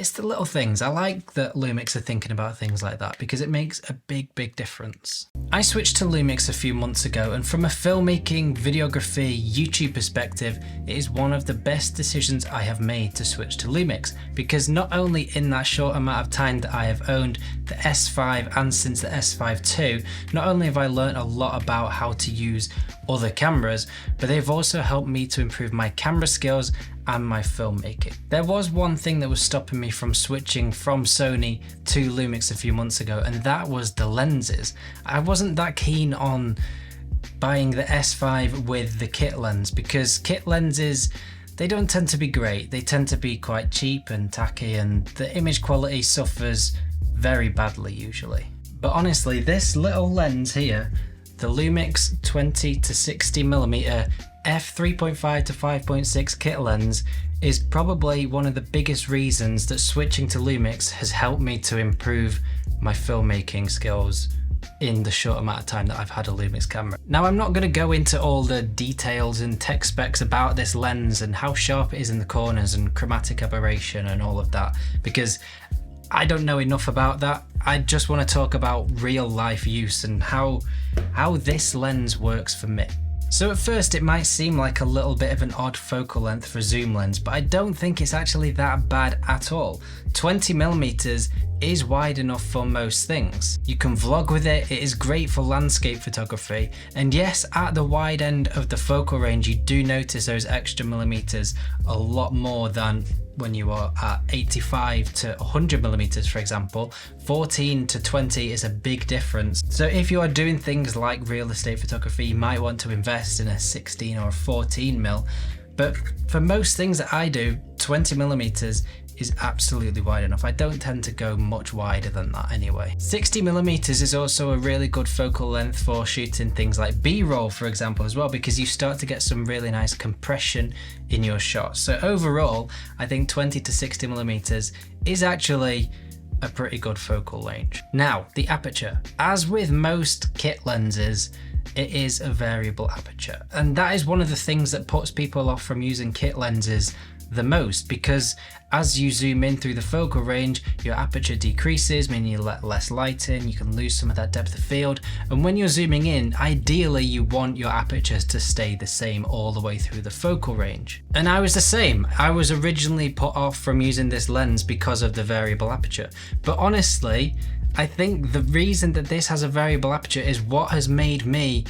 It's the little things. I like that Lumix are thinking about things like that because it makes a big difference. I switched to Lumix a few months ago, and from a filmmaking, videography, YouTube perspective, it is one of the best decisions I have made to switch to Lumix, because not only in that short amount of time that I have owned the S5 and since the S5 II, not only have I learned a lot about how to use other cameras, but they've also helped me to improve my camera skills and my filmmaking. There was one thing that was stopping me from switching from Sony to Lumix a few months ago, and that was the lenses. I wasn't that keen on buying the S5 with the kit lens, because kit lenses, they don't tend to be great. They tend to be quite cheap and tacky, and the image quality suffers very badly usually. But honestly, this little lens here, the Lumix 20 to 60mm f3.5 to 5.6 kit lens, is probably one of the biggest reasons that switching to Lumix has helped me to improve my filmmaking skills in the short amount of time that I've had a Lumix camera. Now, I'm not going to go into all the details and tech specs about this lens and how sharp it is in the corners and chromatic aberration and all of that, because I don't know enough about that. I just want to talk about real life use and how this lens works for me. So at first it might seem like a little bit of an odd focal length for a zoom lens, but I don't think it's actually that bad at all. 20mm is wide enough for most things. You can vlog with it, it is great for landscape photography, and yes, at the wide end of the focal range you do notice those extra millimeters a lot more than when you are at 85 to 100mm, for example. 14 to 20 is a big difference. So if you are doing things like real estate photography, you might want to invest in a 16 or a 14mm. But for most things that I do, 20mm is absolutely wide enough. I don't tend to go much wider than that anyway. 60mm is also a really good focal length for shooting things like B-roll, for example, as well, because you start to get some really nice compression in your shots. So overall, I think 20 to 60mm is actually a pretty good focal range. Now, the aperture. As with most kit lenses, it is a variable aperture. And that is one of the things that puts people off from using kit lenses the most, because as you zoom in through the focal range, your aperture decreases, meaning you let less light in, you can lose some of that depth of field, and when you're zooming in, ideally you want your apertures to stay the same all the way through the focal range. And I was the same. I was originally put off from using this lens because of the variable aperture, but honestly, I think the reason that this has a variable aperture is what has made me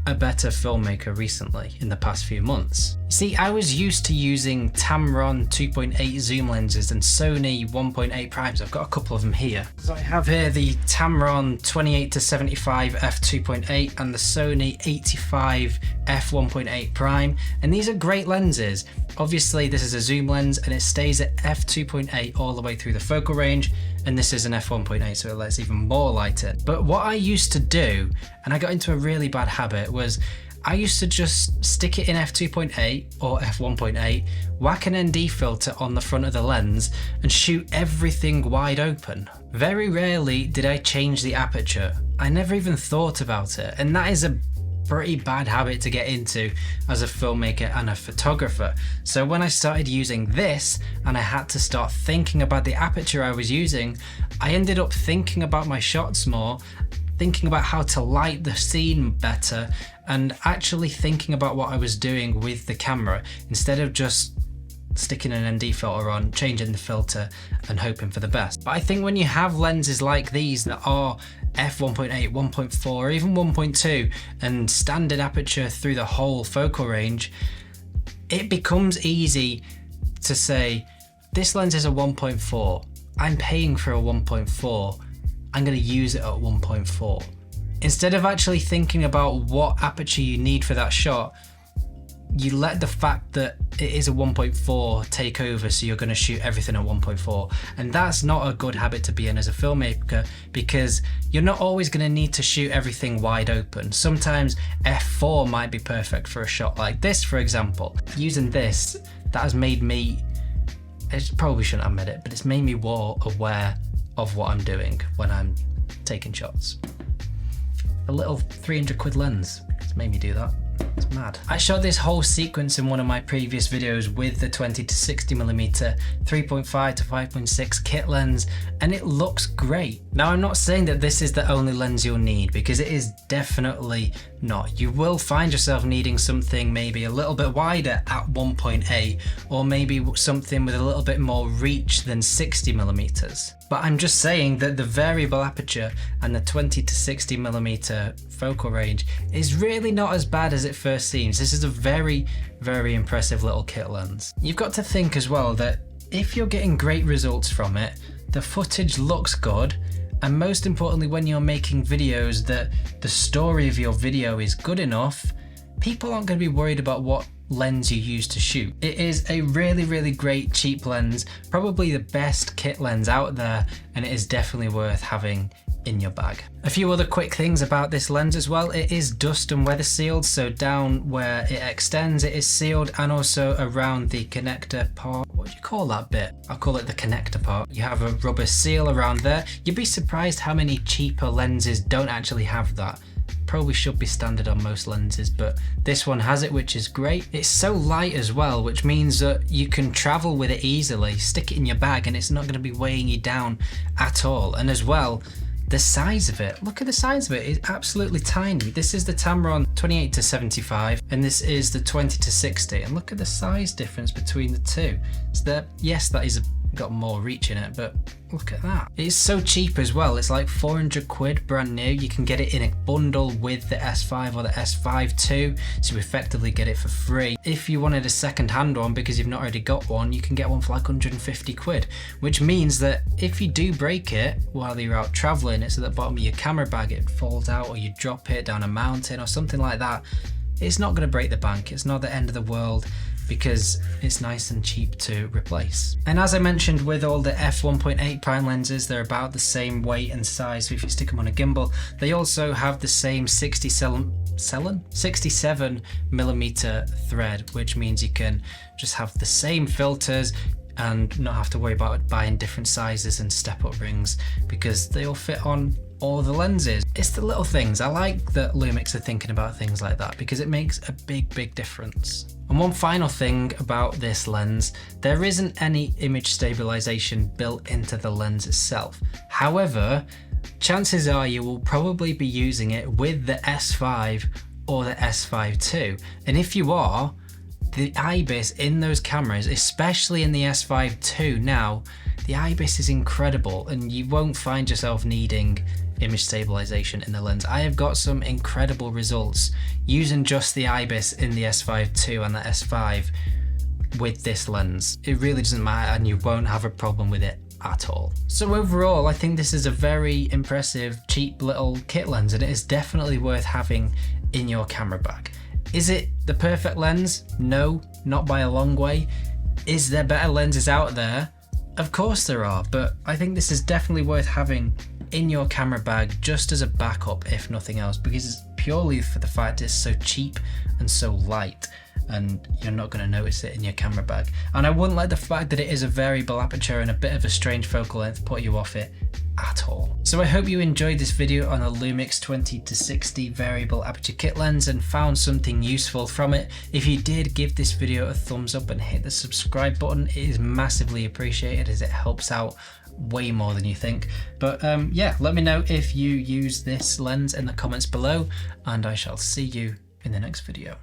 a better filmmaker recently in the past few months. See, I was used to using Tamron 2.8 zoom lenses and Sony 1.8 primes. I've got a couple of them here. So I have here the Tamron 28 to 75 f2.8 and the Sony 85 f1.8 prime, and these are great lenses. Obviously this is a zoom lens and it stays at f2.8 all the way through the focal range, and this is an f1.8, so it lets even more light in. But what I used to do, and I got into a really bad habit, was I used to just stick it in f2.8 or f1.8, whack an ND filter on the front of the lens and shoot everything wide open. Very rarely did I change the aperture. I never even thought about it, and that is a pretty bad habit to get into as a filmmaker and a photographer. So when I started using this and I had to start thinking about the aperture I was using, I ended up thinking about my shots more, thinking about how to light the scene better, and actually thinking about what I was doing with the camera instead of just sticking an ND filter on, changing the filter and hoping for the best. But I think when you have lenses like these that are f1.8, 1.4 or even 1.2 and standard aperture through the whole focal range, it becomes easy to say, this lens is a 1.4, I'm paying for a 1.4, I'm going to use it at 1.4. Instead of actually thinking about what aperture you need for that shot, you let the fact that it is a 1.4 take over, so you're going to shoot everything at 1.4, and that's not a good habit to be in as a filmmaker, because you're not always going to need to shoot everything wide open. Sometimes f4 might be perfect for a shot like this, for example. Using this, that has made me, I probably shouldn't admit it, but it's made me more aware of what I'm doing when I'm taking shots. A little 300 quid lens has made me do that. It's mad. I shot this whole sequence in one of my previous videos with the 20 to 60mm 3.5 to 5.6 kit lens, and it looks great. Now, I'm not saying that this is the only lens you'll need, because it is definitely not. You will find yourself needing something maybe a little bit wider at 1.8, or maybe something with a little bit more reach than 60mm. But I'm just saying that the variable aperture and the 20 to 60mm focal range is really not as bad as it first seems. This is a very, very impressive little kit lens. You've got to think as well that if you're getting great results from it, the footage looks good, and most importantly, when you're making videos, that the story of your video is good enough, people aren't going to be worried about what lens you use to shoot. It is a really, really great cheap lens, probably the best kit lens out there, and it is definitely worth having in your bag. A few other quick things about this lens as well. It is dust and weather sealed, so down where it extends it is sealed, and also around the connector part. What do you call that bit? I'll call it the connector part. You have a rubber seal around there. You'd be surprised how many cheaper lenses don't actually have that. Probably should be standard on most lenses, but this one has it, which is great. It's so light as well, which means that you can travel with it easily, stick it in your bag, and it's not going to be weighing you down at all. And as well, the size of it, look at the size of it, it's absolutely tiny. This is the Tamron 28 to 75, and this is the 20 to 60, and look at the size difference between the two. So yes, that is got more reach in it, but look at that. It's so cheap as well. It's like 400 quid brand new. You can get it in a bundle with the S5 or the S5 too, so you effectively get it for free. If you wanted a second hand one because you've not already got one, you can get one for like 150 quid, which means that if you do break it while you're out traveling, it's at the bottom of your camera bag, it falls out, or you drop it down a mountain or something like that, it's not going to break the bank. It's not the end of the world, because it's nice and cheap to replace. And as I mentioned with all the f1.8 prime lenses, they're about the same weight and size, so if you stick them on a gimbal, they also have the same 67mm thread, which means you can just have the same filters and not have to worry about buying different sizes and step-up rings, because they all fit on all the lenses. It's the little things. I like that Lumix are thinking about things like that, because it makes a big, big difference. And one final thing about this lens, there isn't any image stabilization built into the lens itself. However, chances are you will probably be using it with the S5 or the S5 II. And if you are, the Ibis in those cameras, especially in the S5 II now, the Ibis is incredible, and you won't find yourself needing image stabilization in the lens. I have got some incredible results using just the Ibis in the S5 II and the S5 with this lens. It really doesn't matter, and you won't have a problem with it at all. So overall, I think this is a very impressive, cheap little kit lens, and it is definitely worth having in your camera bag. Is it the perfect lens? No, not by a long way. Is there better lenses out there? Of course there are, but I think this is definitely worth having in your camera bag just as a backup, if nothing else, because it's purely for the fact it's so cheap and so light, and you're not going to notice it in your camera bag. And I wouldn't let the fact that it is a variable aperture and a bit of a strange focal length put you off it at all. So I hope you enjoyed this video on a Lumix 20 to 60 variable aperture kit lens and found something useful from it. If you did, give this video a thumbs up and hit the subscribe button. It is massively appreciated, as it helps out way more than you think. But yeah, let me know if you use this lens in the comments below, and I shall see you in the next video.